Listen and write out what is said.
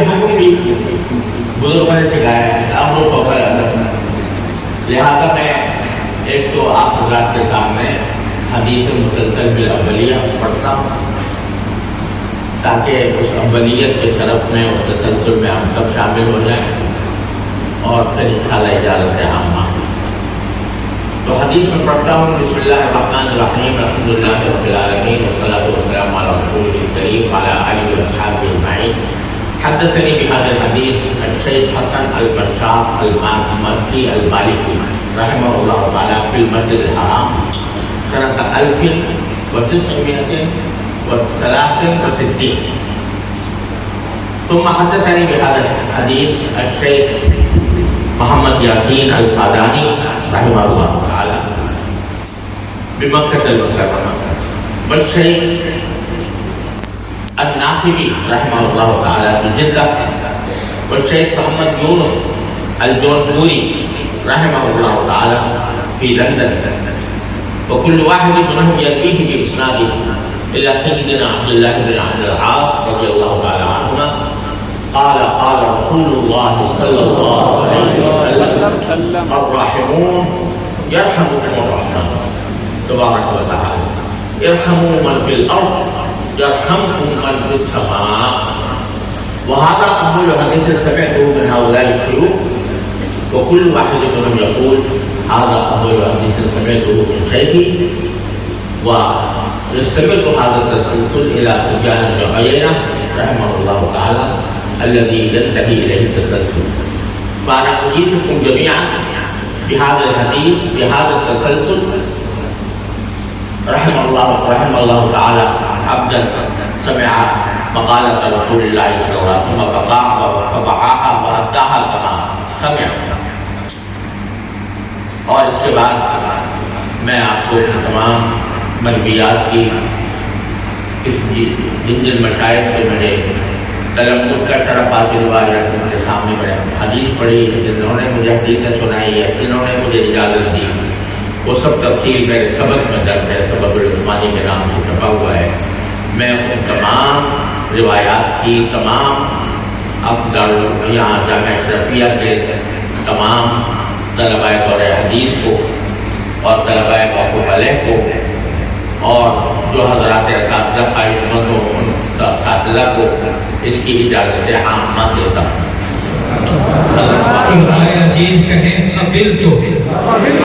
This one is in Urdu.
حکم بھی بزرگوں نے سکھایا ہے، امر فوق الادب۔ لہٰذا میں ایک تو آپ حضرات کے سامنے حدیث مسلسل بالاولیہ پڑھتا ہوں تاکہ اس اولیت کے طرف میں اور تسلسل میں ہم سب شامل ہو جائیں اور پھر انشاءاللہ اجازت عامہ۔ تو حدیث میں پڑھتا ہوں، بسم اللہ الرحمن الرحیم، الحمد للہ رب العالمین والصلاۃ والسلام علی رسولہ الکریم وعلی آلہ واصحابہ اجمعین۔ حدثني بهذا الحديث الشيخ حسن البشار المكي المالكي رحمه الله تعالى في المسجد الحرام سنة 1963، ثم حدثني بهذا الحديث الشيخ محمد ياسين الفاداني رحمه الله تعالى بمكة المكرمة، والشيخ الناصبي رحمه الله تعالى في جدة، والشيخ محمد يونس الجونپوری رحمه الله تعالى في لندن، وكل واحد منهم يرويه بإسناده إلى سيدنا عبد الله بن عمرو العاص رضي الله تعالى عنهما قال قال رسول الله صلى الله عليه وسلم الراحمون يرحمهم الرحمن تبارك وتعالى ارحموا من في الأرض يرحمكم من في السماء۔ وهذا أول حديث سمعته من هؤلاء الشيوخ، وكل واحد منهم يقول هذا أول حديث سمعته من شيخي، ويستمر هذا التسلسل إلى سفيان بن عيينة رحمه الله تعالى الذي ينتهي إليه التسلسل۔ فأنا أجيبكم جميعا بهذا الحديث بهذا التسلسل، رحم الله تعالى عبدا سمع مقالة رسول الله صلى الله عليه وسلم فبعاها وأداها كما سمع۔ اور اس کے بعد میں آپ کو تمام مرویات کی جن مشائخ سے میرے تلمذ کا شرف حاصل ہوا یا ان کے سامنے میں حدیث پڑھی، جنہوں نے مجھے حدیثیں سنائی ہے، جنہوں نے مجھے اجازت دی، وہ سب تفصیل میرے سبق میں درج ہے، سبق العثمانی کے نام سے چھپا ہوا ہے۔ میں ان تمام روایات کی تمام یہاں جامعہ اشرفیہ کے تمام طلباء دور حدیث کو اور طلباء موقوف علیہ کو اور جو حضرات اساتذہ خواہش مند ہوں ان اساتذہ کو اس کی اجازت عامہ دیتا ہوں۔